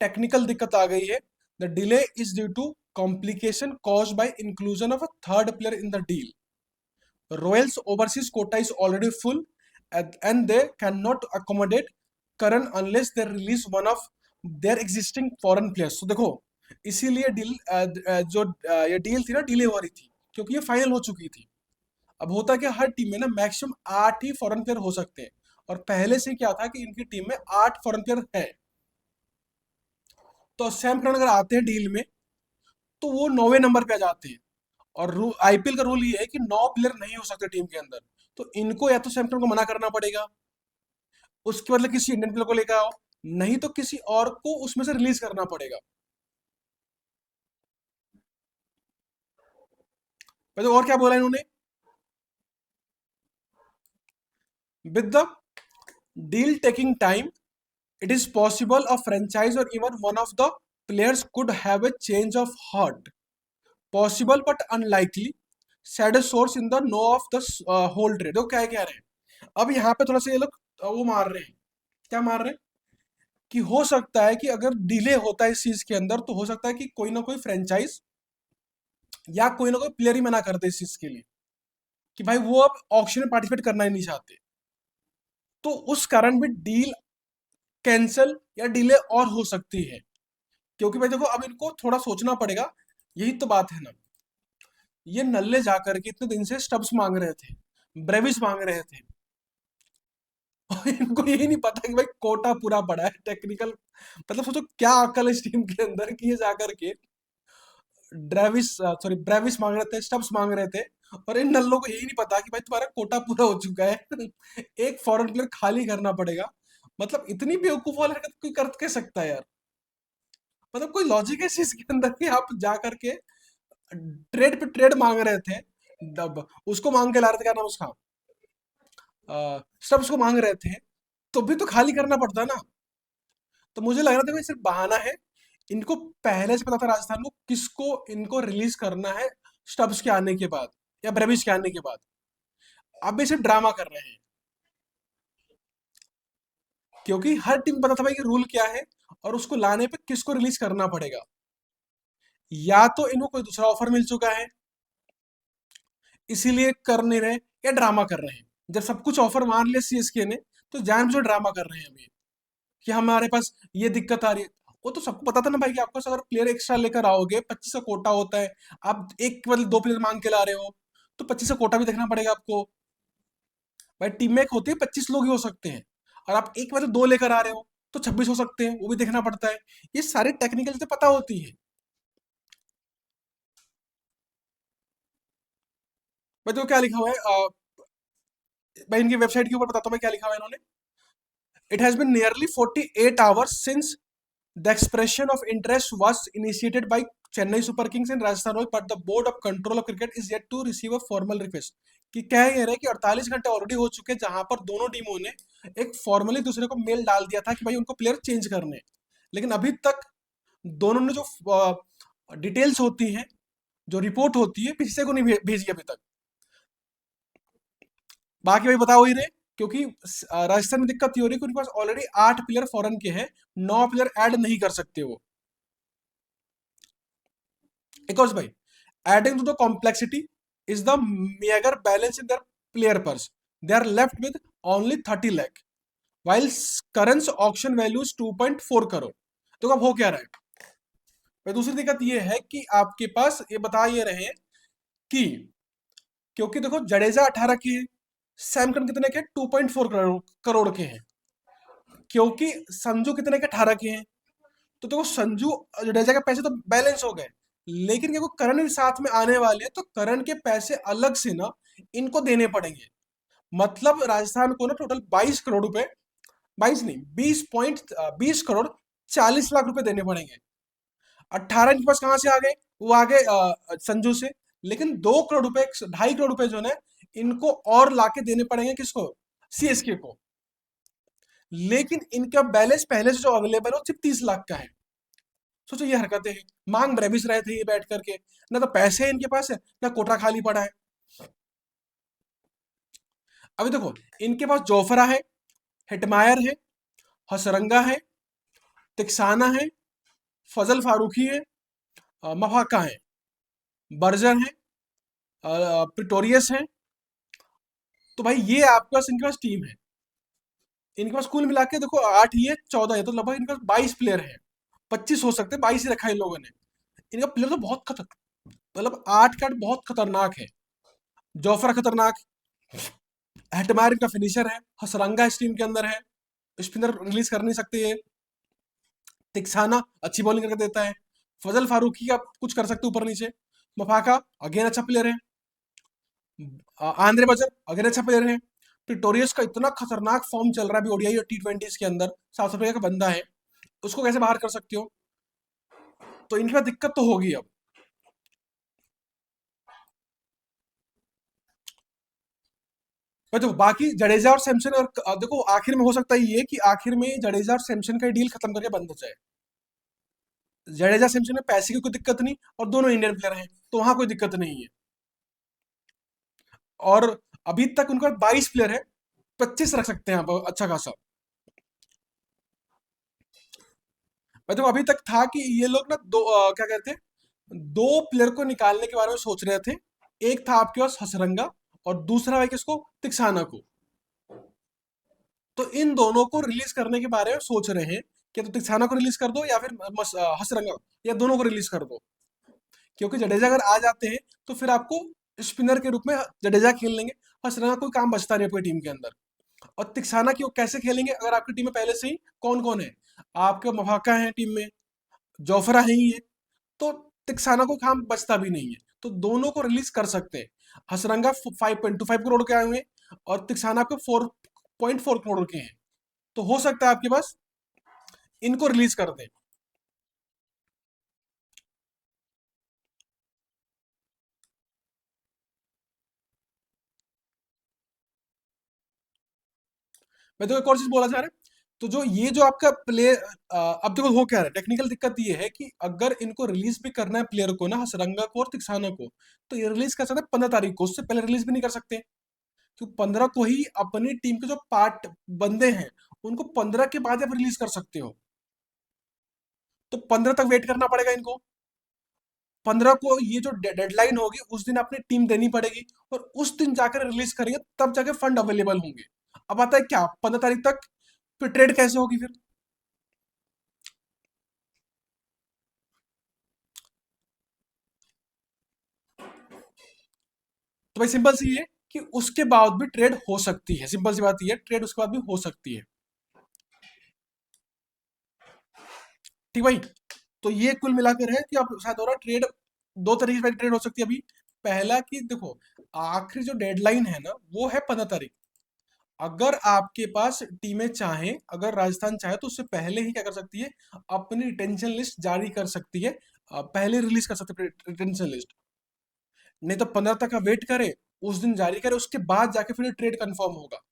Technical दिक्कत आ गई है। The delay is due to complication cause by inclusion of a third player in the deal. Royals overseas quota is already full and they can not accommodate Curran unless they release one of their existing foreign players. तो देखो, इसीलिए deal जो ये deal थी ना, delay हो रही थी क्योंकि ये फाइनल हो चुकी थी। अब होता क्या, हर टीम में ना मैक्सिमम 8 ही फॉरेन प्लेयर हो सकते हैं, और पहले से क्या था कि इनकी टीम में 8 फॉरेन प्लेयर है। तो सैम करन अगर आते हैं डील में तो वो 9वें नंबर पे आ जाते हैं। और आईपीएल का रूल ये है कि 9 प्लेयर नहीं हो सकते टीम के अंदर। तो इनको या तो सैम करन को मना करना पड़ेगा, उसके बदले किसी इंडियन प्लेयर को लेकर आओ, नहीं तो किसी और को उसमें से रिलीज करना पड़ेगा। तो और क्या बोला इन्होंने, with the deal taking time it is possible a franchise or even one of the players could have a change of heart. Possible but unlikely, said a source in the know of the whole trade। तो क्या कह रहे हैं, अब यहाँ पे थोड़ा सा ये लोग वो मार रहे हैं, क्या मार रहे हैं कि हो सकता है कि अगर डिले होता है इस चीज के अंदर तो हो सकता है कि कोई ना कोई फ्रेंचाइज या कोई ना कोई प्लेयर ही मना कर दे इस चीज के लिए कि भाई वो अब ऑक्शन में पार्टिसिपेट करना ही नहीं चाहते। तो उस कारण भी डील कैंसिल या डिले और हो सकती है। क्योंकि भाई देखो, अब इनको थोड़ा सोचना पड़ेगा, यही तो बात है ना। ये नल्ले जाकर के इतने दिन से स्टब्स मांग रहे थे, ब्रेविस मांग रहे थे, और इनको यही नहीं पता कि भाई कोटा पूरा पड़ा है टेक्निकल। मतलब सोचो क्या अकल है इस टीम के अंदर कि ये जाकर के ब्रेविस मांग रहे थे, स्टब्स मांग रहे थे, और इन नल्लों को यही नहीं पता कि भाई तुम्हारा कोटा पूरा हो चुका है एक फॉरेन प्लेयर खाली करना पड़ेगा। मतलब इतनी बेवकूफ वाली हरकत कोई कर के सकता है यार? मतलब कोई लॉजिक है इस चीज के अंदर कि आप जा करके ट्रेड पे ट्रेड मांग रहे थे, दब उसको मांग के ला रहे थे, क्या नाम उसका, सब उसको मांग रहे थे, तो भी तो खाली करना पड़ता ना। तो मुझे लग रहा था कि सिर्फ बहाना है। इनको पहले से पता था राजस्थान को किसको इनको रिलीज करना है स्टब्स के आने के बाद या ब्रेविस के आने के बाद। अब ये सिर्फ ड्रामा कर रहे हैं, क्योंकि हर टीम पता था भाई कि रूल क्या है और उसको लाने पे किसको रिलीज करना पड़ेगा। या तो इनको कोई दूसरा ऑफर मिल चुका है इसीलिए कर नहीं रहे, या ड्रामा कर रहे हैं। जब सब कुछ ऑफर मान लिया सीएसके ने, तो जानबूझकर ड्रामा कर रहे हैं अभी कि हमारे पास ये दिक्कत आ रही है। वो तो सबको पता था ना भाई कि आपके पास अगर प्लेयर एक्स्ट्रा लेकर आओगे, 25 का कोटा होता है, आप एक के बदले 2 प्लेयर मांग के ला रहे हो, तो 25 का कोटा भी देखना पड़ेगा आपको। भाई टीम में एक होती है 25 लोग ही हो सकते हैं, और आप एक के बदले 2 लेकर आ रहे हो तो 26 हो सकते हैं, वो भी देखना पड़ता है। ये सारी टेक्निकल चीजें पता होती है। भाई तो क्या लिखा हुआ है, भाई इनकी वेबसाइट के ऊपर बताता हूँ मैं क्या लिखा हुआ है इन्होंने। It has been nearly 48 hours since the expression of interest was initiated by Chennai Super Kings and Rajasthan Royals, but the Board of Control of Cricket is yet to receive a formal request। कि कह ये रहे कि 48 घंटे already हो चुके हैं जहां पर दोनों टीमों ने एक फॉर्मली दूसरे को मेल डाल दिया था कि भाई उनको प्लेयर चेंज करने हैं। लेकिन अभी तक दोनों ने जो डिटेल्स होती हैं, जो रिपोर्ट होती है, किसी को नहीं भेजी अभी तक। बाकी भाई बताओ ही रहे, क्योंकि राजस्थान में दिक्कत ये हो रही है कि उनके पास ऑलरेडी 8 प्लेयर फॉरेन के हैं, 9 प्लेयर ऐड नहीं कर सकते वो। Because by adding to the complexity is the meager balance in their player purse. They are left with only 30 lakh, while current auction value is 2.4 crore. तो अब हो क्या रहा है भाई, दूसरी दिक्कत ये है कि आपके पास ये बता ये रहे हैं कि क्योंकि देखो जडेजा 18 के हैं, सैम करन कितने के, 2.4 करोड़ के हैं, क्योंकि संजू कितने के, 18 के हैं। तो देखो संजू जडेजा के पैसे तो बैलेंस हो गए, लेकिन क्योंकि करण भी साथ में आने वाले हैं तो करण के पैसे अलग से ना इनको देने पड़ेंगे। मतलब राजस्थान को ना टोटल 22 करोड़ रुपए, 22 नहीं, 20 करोड़ 40 लाख रुपए देने पड़ेंगे। 18 इनके पास कहां से आ गए, वो आ गए संजू से। लेकिन 2 करोड़ रुपए, 2.5 करोड़ रुपए जो है इनको और लाके देने पड़ेंगे किसको, सीएसके को। लेकिन इनका बैलेंस पहले से जो अवेलेबल है वो सिर्फ 30 लाख का है। सोचो ये हरकतें हैं, मांग ब्रेविस रहे थे ये बैठ करके, ना तो पैसे हैं इनके पास है, ना कोटा खाली पड़ा है। अभी देखो इनके पास जोफरा है, हेटमायर है, हसरंगा है, तिक्साना है, फजल फारूकी है, मफाका है, बर्जर है, प्रिटोरियस है। तो भाई ये आपके पास, इनके पास टीम है। इनके पास कुल मिला के देखो 8 ही है, 14 है, तो लगभग इनके पास 22 प्लेयर हैं। 25 हो सकते हैं, 22 ही रखा है इन लोगों ने। इनका प्लेयर तो बहुत खतर, मतलब 8 का 8 बहुत खतरनाक है। जोफ्रा खतरनाक, हेटमायर इनका फिनिशर है, हसरंगा इस टीम के अंदर है, स्पिनर रिलीज कर नहीं सकते ये। तिक्साना अच्छी बॉलिंग करके देता है। फजल फारूकी आप कुछ कर सकते हो ऊपर नीचे। मफाका अगेन अच्छा प्लेयर है। आंद्रे बजर अगेन अच्छा प्लेयर है। प्रिटोरियस का इतना खतरनाक फॉर्म चल रहा है अभी ओडीआई और टी20 के अंदर, साउथ अफ्रीका का बंदा है, उसको कैसे बाहर कर सकते हो? तो इनके पास दिक्कत तो होगी अब। पर देखो बाकी जडेजा और सैमसन, और देखो आखिर में हो सकता है ये कि आखिर में जडेजा और सैमसन का डील खत्म करके बंद हो जाए। जडेजा सैमसन में पैसे की कोई दिक्कत नहीं, और दोनों इंडियन प्लेयर हैं, तो वहां कोई दिक्कत नहीं है। और अभी तक उनका 22 प्लेयर है, 25 रख सकते हैं आप अच्छा खासा। मैं तो अभी तक था कि ये लोग ना दो क्या कहते हैं, दो प्लेयर को निकालने के बारे में सोच रहे थे। एक था आपके पास हसरंगा, और दूसरा है किसको, तिक्साना को। तो इन दोनों को रिलीज करने के बारे में सोच रहे हैं कि तो तिक्साना को रिलीज कर दो या फिर हसरंगा, या दोनों को रिलीज कर दो। क्योंकि जडेजा अगर आ जाते हैं तो फिर आपको स्पिनर के रूप में जडेजा खेल लेंगे, हसरंगा कोई काम बचता नहीं आपकी टीम के अंदर। और तिक्साना की वो कैसे खेलेंगे अगर आपकी टीम में पहले से ही कौन कौन है? आपके मफाका है टीम में, जोफरा है ही है, तो तिक्साना को काम बचता भी नहीं है। तो दोनों को रिलीज कर सकते हैं। हसरंगा 5.25 करोड़ के आए हुए हैं, और तिक्साना आपके 4.4 करोड़ के हैं। तो हो सकता है आपके पास इनको रिलीज कर दें। मैं तो एक और चीज बोला जा रहा है, तो जो ये जो आपका प्ले, अब देखो हो क्या रहा है, टेक्निकल दिक्कत ये है कि अगर इनको रिलीज भी करना है प्लेयर को ना, हसरंगा को और तिक्साना को, तो ये रिलीज कर सकते हैं 15 तारीख को, उससे पहले रिलीज भी नहीं कर सकते। तो 15 को ही अपनी टीम के जो पार्ट बंदे हैं उनको 15 के बाद आप रिलीज कर सकते हो। तो 15 तक वेट करना पड़ेगा इनको। 15 को ये जो डेडलाइन होगी उस दिन अपनी टीम देनी पड़ेगी, और उस दिन जाकर रिलीज करेंगे, तब जाके फंड अवेलेबल होंगे। अब आता है क्या 15 तारीख तक फिर ट्रेड कैसे होगी फिर? तो भाई सिंपल सी है कि उसके बाद भी ट्रेड हो सकती है, सिंपल सी बात ये है, ट्रेड उसके बाद भी हो सकती है। ठीक भाई। तो ये कुल मिलाकर है कि आप शायद हो रहा ट्रेड, दो तरीके से ट्रेड हो सकती है अभी। पहला कि देखो, आखिरी जो डेडलाइन है ना वो है 15 तारीख। अगर आपके पास टीमें चाहें, अगर राजस्थान चाहे तो उससे पहले ही क्या कर सकती है, अपनी रिटेंशन लिस्ट जारी कर सकती है। पहले रिलीज कर सकते हैं रिटेंशन लिस्ट। नहीं तो 15 तक का वेट करे, उस दिन जारी करे, उसके बाद जाके फिर ट्रेड कंफर्म होगा।